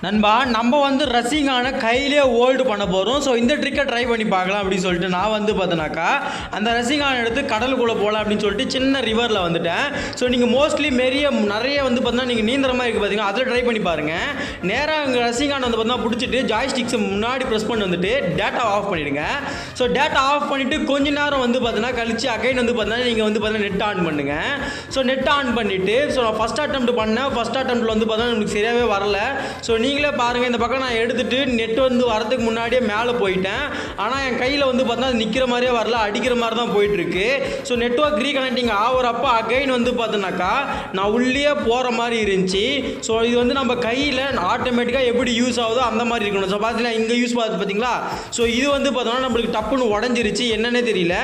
நண்பா நம்ம வந்து ரசிங்கான கையிலே ஹோல்டு பண்ண போகிறோம். ஸோ இந்த ட்ரிக்கை ட்ரை பண்ணி பார்க்கலாம் அப்படின்னு சொல்லிட்டு நான் வந்து பார்த்தனாக்கா அந்த ரசிங்கான எடுத்து கடலுக்குள்ளே போகலாம் அப்படின்னு சொல்லிட்டு சின்ன ரிவரில் வந்துட்டேன். ஸோ நீங்கள் மோஸ்ட்லி நிறைய வந்து பார்த்தீங்கன்னா நீங்கள் நீந்திர மாதிரி இருக்குது பார்த்தீங்கன்னா அதில் ட்ரை பண்ணி பாருங்கள். நேராக அங்கே ரசிங்கான வந்து பார்த்தீங்கன்னா பிடிச்சிட்டு ஜாய்ஸ்டிக்ஸை முன்னாடி ப்ரெஸ் பண்ணி வந்துட்டு டேட்டா ஆஃப் பண்ணிவிடுங்க. ஸோ டேட்டா ஆஃப் பண்ணிவிட்டு கொஞ்ச நேரம் வந்து பார்த்தீங்கன்னா கழிச்சு அகைன் வந்து பார்த்தீங்கன்னா நீங்கள் வந்து பார்த்தீங்கன்னா நெட் ஆன் பண்ணுங்கள். ஸோ நெட் ஆன் பண்ணிவிட்டு ஸோ நான் ஃபஸ்ட் அட்டெம்ப்ட் பண்ணேன். ஃபஸ்ட் அட்டெம்ப்ட்டில் வந்து பார்த்தீங்கன்னா நமக்கு சரியாகவே வரல. ஸோ நீங்களே பாருங்கள், இந்த பக்கம் நான் எடுத்துகிட்டு நெட் வந்து வரதுக்கு முன்னாடியே மேலே போயிட்டேன். ஆனால் என் கையில் வந்து பார்த்தா அது நிற்கிற மாதிரியே வரல, அடிக்கிற மாதிரி தான் போயிட்டுருக்கு. ஸோ நெட்ஒர்க் ரீகனெக்டிங் ஆகிறப்போ அகைன் வந்து பார்த்தோன்னாக்கா நான் உள்ளே போகிற மாதிரி இருந்துச்சு. ஸோ இது வந்து நம்ம கையில் ஆட்டோமேட்டிக்காக எப்படி யூஸ் ஆகுதோ அந்த மாதிரி இருக்கணும். ஸோ பார்த்தீங்களா இங்கே யூஸ் பார்த்தீங்களா? ஸோ இது வந்து பார்த்தோன்னா நம்மளுக்கு டப்புன்னு உடஞ்சிருச்சு, என்னன்னே தெரியல.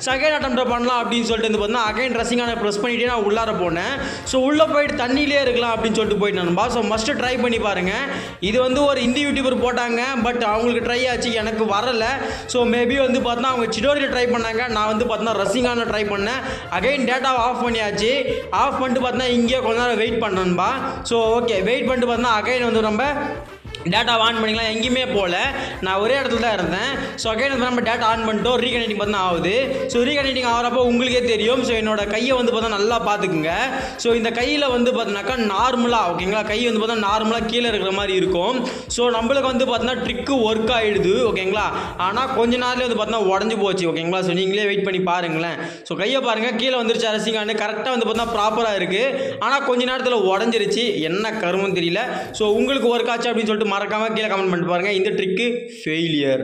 செகண்ட் அட்டெம்ப்ட் பண்ணலாம் அப்படின்னு சொல்லிட்டு வந்து பார்த்தீங்கன்னா அகைன் ட்ரெஸ்ஸிங்கான ப்ரெஸ் பண்ணிவிட்டு நான் உள்ளார போனேன். ஸோ உள்ளே போயிட்டு தண்ணியிலே இருக்கலாம் அப்படின்னு சொல்லிட்டு போயிட்டு நண்பா. ஸோ மஸ்ட்டு ட்ரை பண்ணி பாருங்கள். இது வந்து ஒரு இந்தி யூடியூபர் போட்டாங்க, பட் அவங்களுக்கு ட்ரை ஆச்சு, எனக்கு வரலை. ஸோ மேபி வந்து பார்த்தா அவங்க சிடோரியில் ட்ரை பண்ணாங்க, நான் வந்து பார்த்தா ரசிங்கான ட்ரை பண்ணேன். அகைன் டேட்டாவை ஆஃப் பண்ணியாச்சு. ஆஃப் பண்ணிட்டு பார்த்தா இங்கே கொஞ்ச நேரம் வெயிட் பண்ணணும்பா. ஸோ ஓகே, வெயிட் பண்ணிட்டு பார்த்தா அகைன் வந்து நம்ம டேட்டா ஆன் பண்ணிக்கலாம். எங்கேயுமே போகல, நான் ஒரே இடத்துல தான் இருந்தேன். ஸோ அகைன் வந்து நம்ம டேட்டா ஆன் பண்ணிட்டோம். ரீகனெக்டிங் பார்த்தா ஆகுது. ஸோ ரீகனெக்டிங் ஆகிறப்போ உங்களுக்கே தெரியும். ஸோ என்னோட கையை வந்து பார்த்தா நல்லா பார்த்துக்குங்க. ஸோ இந்த கையில் வந்து பார்த்தீங்கன்னாக்கா நார்மலாக ஓகேங்களா, கை வந்து பார்த்தா நார்மலாக கீழே இருக்கிற மாதிரி இருக்கும். ஸோ நம்மளுக்கு வந்து பார்த்தீங்கன்னா ட்ரிக்கு ஒர்க் ஆகிடுது ஓகேங்களா. ஆனால் கொஞ்ச நேரத்தில் வந்து பார்த்தீங்கன்னா உடஞ்சி போச்சு ஓகேங்களா. ஸோ நீங்களே வெயிட் பண்ணி பாருங்களேன். ஸோ கையை பாருங்கள், கீழே வந்துருச்சு அரசிங்கானு கரெக்டாக வந்து பார்த்தா ப்ராப்பராக இருக்குது. ஆனால் கொஞ்ச நேரத்தில் உடஞ்சிருச்சு, என்ன கருமம் தெரியல. ஸோ உங்களுக்கு ஒர்க் ஆச்சு அப்படின்னு சொல்லிட்டு மறக்காமல் கீழே கமெண்ட் பண்ணிட்டு பாருங்கள். இந்த ட்ரிக்கு ஃபெயிலியர்.